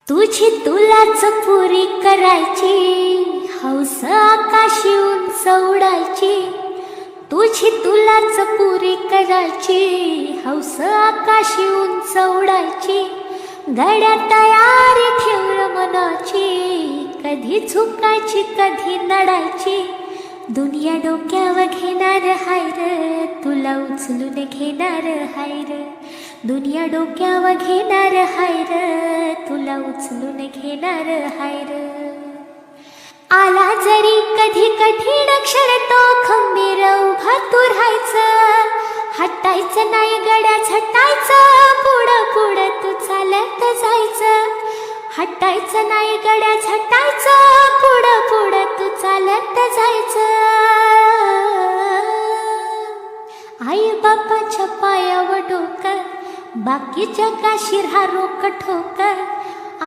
तुझी तुलाच पुरी करायची, हौस आकाशी उंच उडायची. तुझी तुलाच पुरी करायची, हौस आकाशी उंच उडायची. गड्या तयारी ठेवलं मनाची, कधी झुकायची कधी नडायची. दुनिया डोक्यावर घेणार हाय र, तुला उचलून घेणार हाय र. दुनिया डोक्यावर घेणार हाय र, तुला उचलून घेणार हाय र. आला जरी कधी कठीण क्षण तो खंबीर उभा तू राहायचं. हटायचं नाही गड्या झटायचं, पुढं पुढं तू चालत जायचं. हटायचं नाही गड्या झटायचं, पुढं पुढं तू चालत जायचं. आई बापाच्या पायावर डोकं, बाकी जगाशी राहा रोक ठोक.